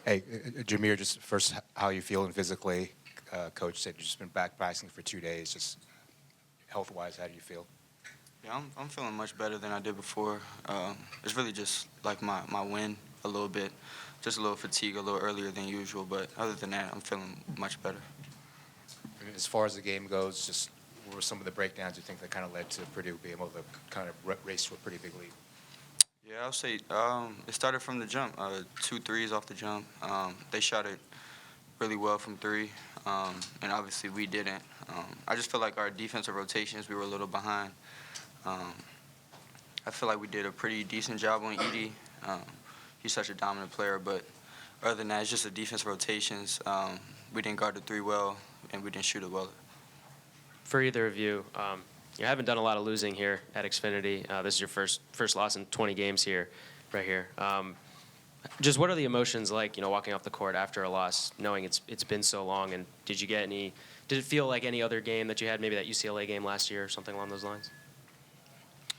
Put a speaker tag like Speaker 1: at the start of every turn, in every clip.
Speaker 1: Hey, Jahmir, just first, how you feeling physically? Coach said you've just been back practicing for 2 days. Just health-wise, how do you feel?
Speaker 2: Yeah, I'm feeling much better than I did before. It's really just like my win a little bit, just a little fatigue a little earlier than usual. But other than that, I'm feeling much better.
Speaker 1: As far as the game goes, just what were some of the breakdowns you think that kind of led to Purdue being able to kind of race to a pretty big lead?
Speaker 2: Yeah, I'll say it started from the jump. 2 threes off the jump. They shot it really well from three, and obviously we didn't. I just feel like our defensive rotations, we were a little behind. I feel like we did a pretty decent job on Edie. He's such a dominant player, but other than that, it's just the defense rotations. We didn't guard the three well, and we didn't shoot it well.
Speaker 3: For either of you, you haven't done a lot of losing here at Xfinity. This is your first loss in 20 games here, right here. Just what are the emotions like, walking off the court after a loss, knowing it's been so long? And did it feel like any other game that you had, maybe that UCLA game last year or something along those lines?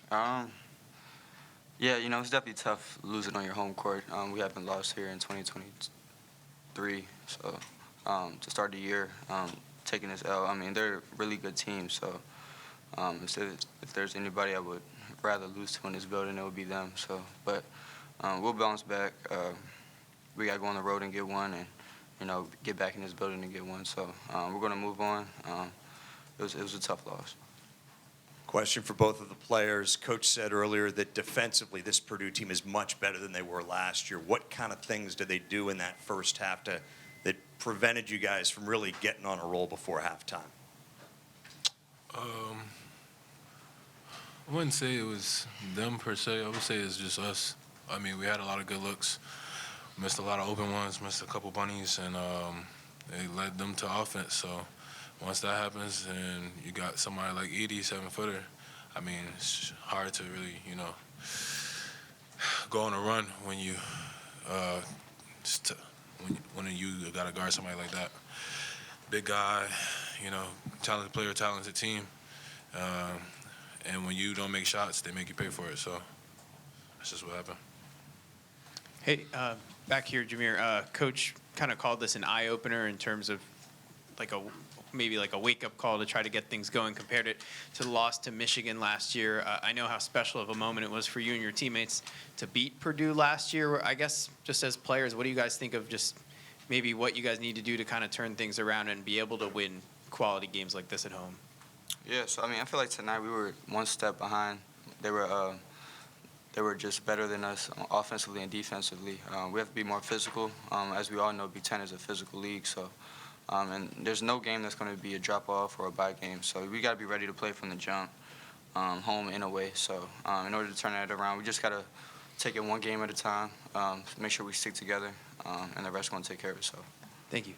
Speaker 2: Yeah, it's definitely tough losing on your home court. We haven't lost here in 2023, so to start the year, taking this L, I mean, they're a really good team, so if there's anybody I would rather lose to in this building, it would be them. So, but we'll bounce back. We got to go on the road and get one, and get back in this building and get one. So we're going to move on. It was a tough loss.
Speaker 4: Question for both of the players. Coach said earlier that defensively this Purdue team is much better than they were last year. What kind of things did they do in that first half that prevented you guys from really getting on a roll before halftime?
Speaker 5: I wouldn't say it was them per se. I would say it's just us. I mean, we had a lot of good looks, missed a lot of open ones, missed a couple bunnies, and they led them to offense. So once that happens and you got somebody like Edie, 7-footer, I mean, it's hard to really, go on a run when you when you got to guard somebody like that. Big guy, talented player, talented team. And when you don't make shots, they make you pay for it. So that's just what happened.
Speaker 6: Hey, back here, Jahmir. Coach kind of called this an eye-opener in terms of maybe a wake-up call to try to get things going. Compared it to the loss to Michigan last year. I know how special of a moment it was for you and your teammates to beat Purdue last year. I guess just as players, what do you guys think of just maybe what you guys need to do to kind of turn things around and be able to win quality games like this at home?
Speaker 2: Yeah, so I feel like tonight we were one step behind. They were just better than us offensively and defensively. We have to be more physical. As we all know, Big Ten is a physical league, so and there's no game that's going to be a drop-off or a bye game. So we got to be ready to play from the jump, home and away. So in order to turn that around, we just got to take it one game at a time, make sure we stick together, and the rest is going to take care of itself.
Speaker 6: Thank you.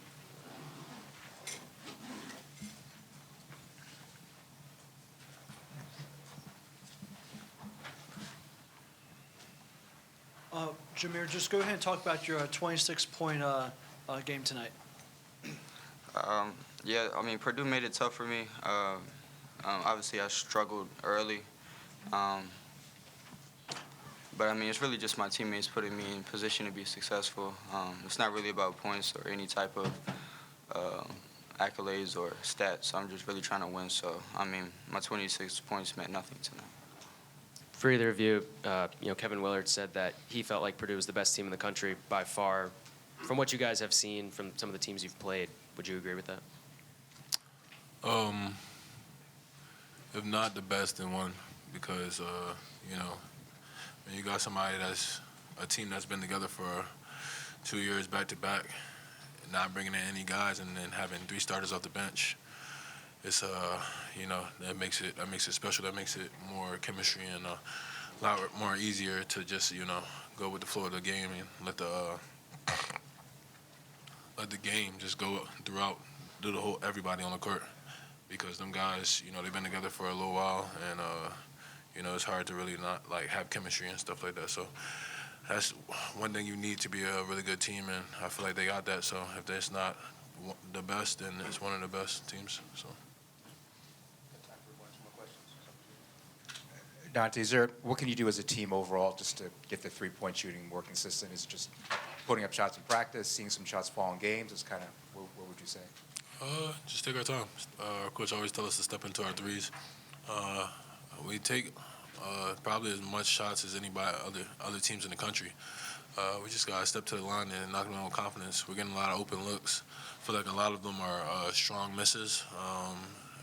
Speaker 7: Jahmir, just go ahead and talk about your 26-point game tonight.
Speaker 2: Yeah, Purdue made it tough for me. Obviously, I struggled early. But, it's really just my teammates putting me in position to be successful. It's not really about points or any type of accolades or stats. I'm just really trying to win. So, my 26 points meant nothing tonight.
Speaker 3: For either of you, Kevin Willard said that he felt like Purdue was the best team in the country by far. From what you guys have seen from some of the teams you've played, would you agree with that?
Speaker 5: If not the best, then one, because when you got somebody that's a team that's been together for 2 years back to back, not bringing in any guys, and then having 3 starters off the bench, it's that makes it special. That makes it more chemistry and a lot more easier to just go with the flow of the game and let the game just go throughout everybody on the court, because them guys they've been together for a little while, and it's hard to really not have chemistry and stuff like that. So that's one thing you need to be a really good team, and I feel like they got that. So if that's not the best, then it's one of the best teams. So.
Speaker 1: Donta, what can you do as a team overall just to get the three-point shooting more consistent? Is it just putting up shots in practice, seeing some shots fall in games? It's kind of, what would you say?
Speaker 5: Just take our time. Our coach always tells us to step into our threes. We take probably as much shots as anybody other teams in the country. We just gotta step to the line and knock them out with confidence. We're getting a lot of open looks. I feel like a lot of them are strong misses,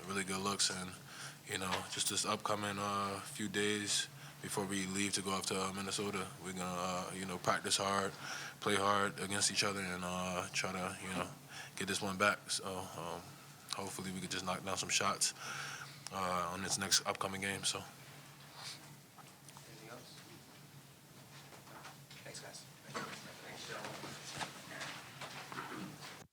Speaker 5: really good looks, and just this upcoming few days before we leave to go off to Minnesota, we're gonna practice hard, play hard against each other, and try to get this one back. So hopefully we could just knock down some shots on this next upcoming game. So.